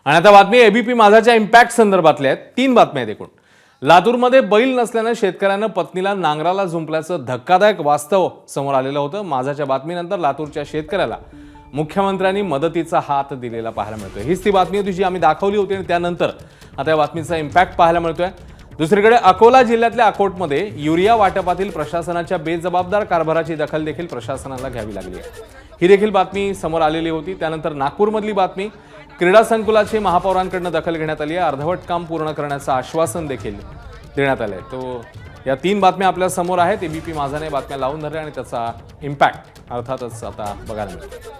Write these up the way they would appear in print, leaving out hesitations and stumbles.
आणि आता बातमी एबीपी माझाच्या इम्पॅक्ट संदर्भातल्या आहेत। 3 बातम्या आहेत एकूण। लातूरमध्ये बैल नसल्याने शेतकऱ्यानं पत्नीला नांगराला झुंपल्याचं धक्कादायक वास्तव समोर आलेलं होतं। माझाच्या बातमीनंतर लातूरच्या शेतकऱ्याला मुख्यमंत्र्यांनी मदतीचा हात दिलेला पाहायला मिळतोय। हीच ती बातमी होती जी आम्ही दाखवली होती आणि त्यानंतर आता या बातमीचा इम्पॅक्ट पाहायला मिळतोय। दुसरीकडे अकोला जिल्ह्यातल्या अकोटमध्ये युरिया वाटपातील प्रशासनाच्या बेजबाबदार कारभाराची दखल देखील प्रशासनाला घ्यावी लागली आहे। ही देखील बातमी समोर आलेली होती। त्यानंतर नागपूरमधली बातमी, क्रीडा संकुलाची महापौरांकडून दखल घेण्यात आली आहे। अर्धवट काम पूर्ण करण्याचं आश्वासन देखील देण्यात आलंय। तो या 3 बातम्या आपल्या समोर आहेत। एबीपी माझाने बातम्या लावून धरल्या आणि त्याचा इम्पॅक्ट अर्थातच आता बघायला मिळतो।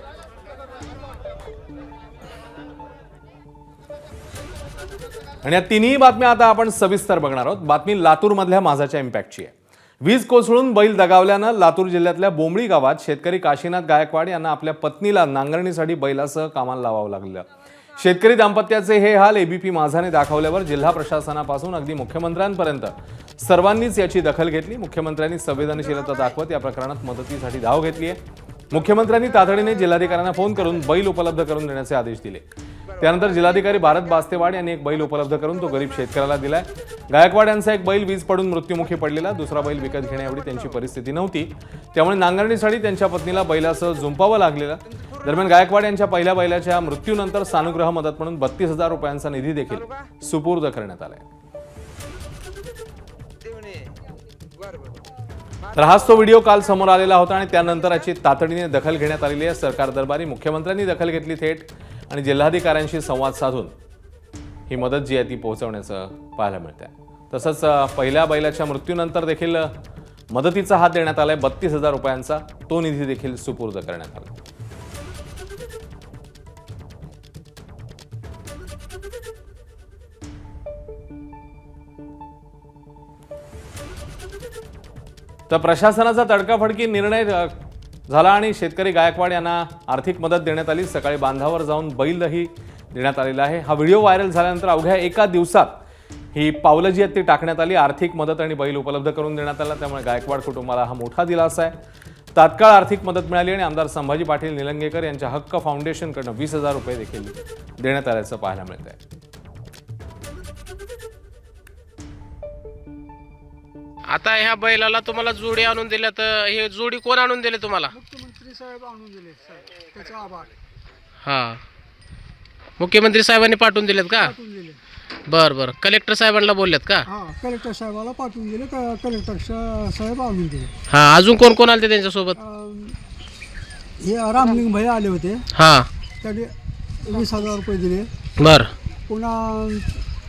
आणि या 3ही बातम्या आता आपण सविस्तर बघणार आहोत। बातमी लातूरमधल्या माझाच्या इम्पॅक्टची आहे। वीज कोसळून बैल दगावल्यानं लातूर जिल्ह्यातल्या बोंबळी गावात शेतकरी काशीनाथ गायकवाड यांना आपल्या पत्नीला नांगरणीसाठी बैलासह कामाला लावावं लागलं। शेतकरी दाम्पत्याचे हे हाल एबीपी माझाने दाखवल्यावर जिल्हा प्रशासनापासून अगदी मुख्यमंत्र्यांपर्यंत सर्वांनीच याची दखल घेतली। मुख्यमंत्र्यांनी संवेदनशीलता दाखवत या प्रकरणात मदतीसाठी धाव घेतली आहे। मुख्यमंत्र्यांनी तातडीने जिल्हाधिकाऱ्यांना फोन करून बैल उपलब्ध करून देण्याचे आदेश दिले। त्यानंतर जिल्हाधिकारी भारत बास्तेवाड यांनी एक बैल उपलब्ध करून तो गरीब शेतकऱ्याला दिलाय। गायकवाड यांचा एक बैल वीज पडून मृत्युमुखी पडलेला, दुसरा बैल विकत घेण्याएवढी त्यांची परिस्थिती नव्हती, त्यामुळे नांगरणीसाठी त्यांच्या पत्नीला बैलासह झुंपावं लागलेलं। दरम्यान गायकवाड यांच्या पहिल्या बैलाच्या मृत्यूनंतर सानुग्रह मदत म्हणून 32,000 रुपयांचा निधी देखील सुपूर्द करण्यात आलाय। तर हाच तो व्हिडिओ काल समोर आलेला होता आणि त्यानंतर याची तातडीने दखल घेण्यात आलेली आहे। सरकार दरबारी मुख्यमंत्र्यांनी दखल घेतली थेट आणि जिल्हाधिकाऱ्यांशी संवाद साधून ही मदत जी आहे ती पोहोचवण्याचं पाहायला मिळतंय। तसंच पहिल्या बैलाच्या मृत्यूनंतर देखील मदतीचा हात देण्यात आलाय। 32,000 रुपयांचा तो निधी देखील सुपूर्द करण्यात आला। तर प्रशासनाचा तडकाफडकी निर्णय झाला आणि शेतकरी गायकवाड यांना आर्थिक मदत देण्यात आली। सकाळी बांधावर जाऊन बैलही देण्यात आलेला आहे। हा व्हिडिओ व्हायरल झाल्यानंतर अवघ्या एका दिवसात ही पावलं जी आहेत ती टाकण्यात आली। आर्थिक मदत आणि बैल उपलब्ध करून देण्यात आला, त्यामुळे गायकवाड कुटुंबाला हा मोठा दिलासा आहे। तात्काळ आर्थिक मदत मिळाली आणि आमदार संभाजी पाटील निलंगेकर यांच्या हक्क फाउंडेशनकडून 20,000 रुपये देखील देण्यात आल्याचं पाहायला मिळतंय। आता ह्या बैलाला तुम्हाला जोडी आणून दिल्या, तर हे जोडी कोण आणून दिले तुम्हाला? मुख्यमंत्री साहेब आणून दिले साहेब, त्याचा आभार हा, मुख्यमंत्री साहेबांनी पाठवून दिलेत का? पाठवून दिले। बर बर, कलेक्टर साहेबांना बोललेत का? हा, कलेक्टर साहेबाला पाठवून दिले, कलेक्टर साहेब आणून दिले। हा, अजून कोण कोण आले त्यांच्यासोबत? हे रामलिंग भाई आले होते, हा, त्यांनी 20,000 रुपये दिले। बर पुन्हा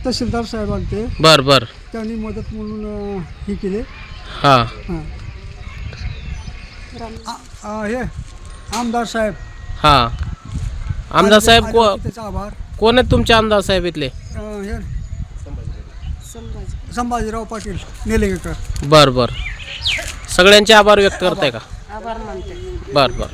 तहसीलदार साहेब आले, बर बर, त्यांनी मदत म्हणून हे केले। हा, हे आमदार साहेब, हा, आमदार साहेब त्याचा आभार। कोण आहेत तुमचे आमदार साहेब इथले? हे संभाजीराव पाटील निलंगेकर। बर बर, सगळ्यांचे आभार व्यक्त करताय का? आभार मानते। बर बर।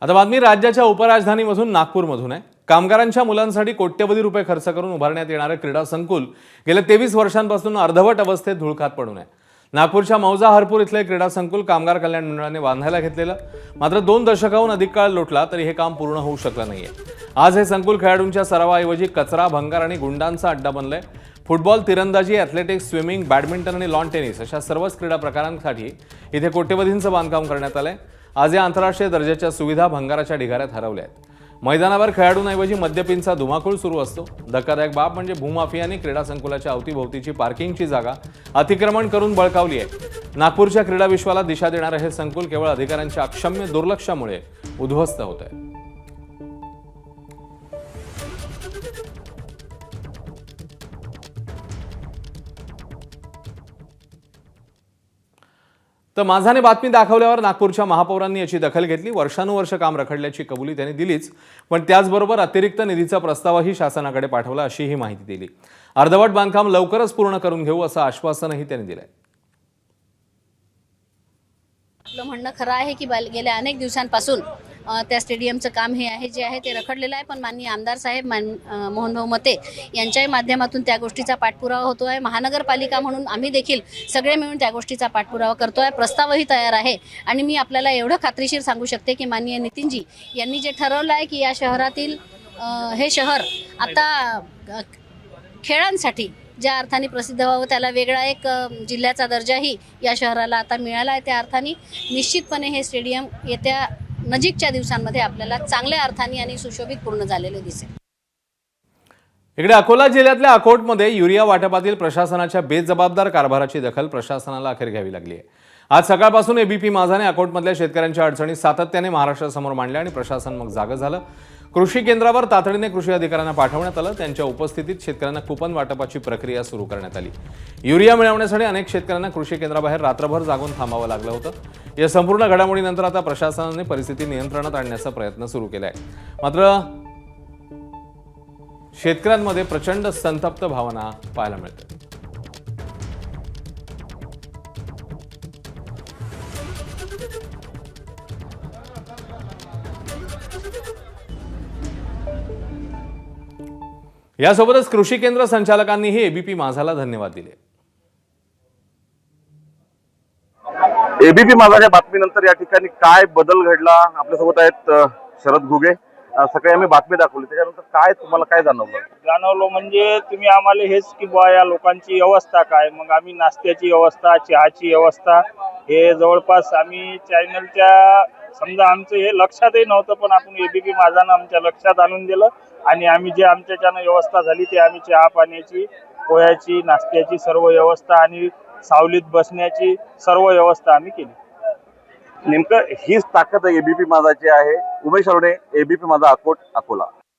आता बातमी राज्याच्या उपराजधानीमधून नागपूरमधून आहे। कामगारांच्या मुलांसाठी कोट्यवधी रुपये खर्च करून उभारण्यात येणारं क्रीडा संकुल गेल्या 23 वर्षांपासून अर्धवट अवस्थेत धुळखात पडून आहे। नागपूरच्या मौजा हरपूर इथले क्रीडा संकुल कामगार कल्याण मंडळाने बांधायला घेतलेलं, मात्र 2 दशकाहून अधिक काळ लोटला तरी हे काम पूर्ण होऊ शकलं नाहीये। आज हे संकुल खेळाडूंच्या सरावाऐवजी कचरा, भंगार आणि गुंडांचा अड्डा बनलंय। फुटबॉल, तिरंदाजी, ॲथलेटिक्स, स्विमिंग, बॅडमिंटन आणि लॉन टेनिस अशा सर्वच क्रीडा प्रकारांसाठी इथे कोट्यवधींचं बांधकाम करण्यात आलंय। आज या आंतरराष्ट्रीय दर्जाच्या सुविधा भंगाराच्या ढिगाऱ्यात हरवल्या आहेत। मैदानावर खेळाडूंऐवजी मद्यपींचा धुमाकूळ सुरू असतो। धक्कादायक बाब म्हणजे भूमाफियांनी क्रीडा संकुलाच्या अवतीभोवतीची पार्किंगची जागा अतिक्रमण करून बळकावली आहे। नागपूरच्या क्रीडा विश्वाला दिशा देणारं हे संकुल केवळ अधिकाऱ्यांच्या अक्षम्य दुर्लक्षामुळे उद्ध्वस्त होत आहे। तर माझाने बातमी दाखवल्यावर नागपूरच्या महापौरांनी याची दखल घेतली। वर्षानुवर्ष काम रखडल्याची कबुली त्यांनी दिलीच, पण त्याचबरोबर अतिरिक्त निधीचा प्रस्तावही शासनाकडे पाठवला अशीही माहिती दिली। अर्धवट बांधकाम लवकरच पूर्ण करून घेऊ असं आश्वासनही त्यांनी दिलंय। आपलं म्हणणं खरं आहे की गेल्या अनेक दिवसांपासून त्या स्टेडियमचं काम हे आहे जे आहे ते रखडलेलं आहे, पण माननीय आमदार साहेब मोहनभाऊ मते यांच्याही माध्यमातून त्या गोष्टीचा पाठपुरावा होतो आहे. महानगरपालिका म्हणून आम्ही देखील सगळे मिळून त्या गोष्टीचा पाठपुरावा करतो आहे. प्रस्तावही तयार आहे आणि मी आपल्याला एवढं खात्रीशीर सांगू शकते की माननीय नितीनजी यांनी जे ठरवलं आहे की या शहरातील हे शहर आता खेळांसाठी ज्या अर्थाने प्रसिद्ध व्हावं, त्याला वेगळा एक जिल्ह्याचा दर्जाही या शहराला आता मिळाला आहे. त्या अर्थाने निश्चितपणे हे स्टेडियम येत्या नजीकच्या दिवसांमध्ये आपल्याला चांगल्या अर्थाने आणि सुशोभित पूर्ण झालेले दिसेल. इकडे अकोला जिल्ह्यातल्या अकोटमध्ये युरिया वाटपातील प्रशासनाच्या बेजबाबदार कारभाराची दखल प्रशासनाला अखेर घ्यावी लागली आहे. आज सकाळपासून एबीपी माझाने अकोटमधल्या शेतकऱ्यांच्या अडचणी सातत्याने महाराष्ट्रासमोर मांडल्या आणि प्रशासन मग जागं झालं. कृषी केंद्रावर तातडीने कृषी अधिकाऱ्यांना पाठवण्यात आलं. त्यांच्या उपस्थितीत शेतकऱ्यांना कुपन वाटपाची प्रक्रिया सुरू करण्यात आली. युरिया मिळवण्यासाठी अनेक शेतकऱ्यांना कृषी केंद्राबाहेर रात्रभर जागून थांबावं लागलं होतं. या संपूर्ण घडामोडीनंतर आता प्रशासनाने परिस्थिती नियंत्रणात आणण्याचा प्रयत्न सुरू केला आहे. मात्र शेतकऱ्यांमध्ये प्रचंड संतप्त भावना पाहायला मिळते. यासोबतच कृषी केंद्र संचालकांनीही एबीपी माझाला धन्यवाद दिले. एबीपी माझाच्या बातमीनंतर या ठिकाणी काय बदल घडला, आपल्यासोबत आहेत शरद घुगे. सकाळी आम्ही बातमी दाखवली, त्याच्यानंतर काय तुम्हाला काय जाणवलं म्हणजे तुम्ही आम्हाला हेच की बुवा या लोकांची व्यवस्था काय, मग आम्ही नाश्त्याची व्यवस्था, चहाची व्यवस्था, हे जवळपास आम्ही चॅनलच्या समजा आमचं हे लक्षातही नव्हतं, पण आपण एबीपी माझानं आमच्या लक्षात आणून दिलं आणि आम्ही जे आमच्याच्यानं व्यवस्था झाली ते आम्ही चहा पाण्याची, पोह्याची, नाश्त्याची सर्व व्यवस्था आणि सावलीत बसण्याची सर्व व्यवस्था आम्ही केली. नेमकं हीच ताकद एबीपी माझाची आहे. उमेश अरुणे, एबीपी माझा, अकोट, अकोला.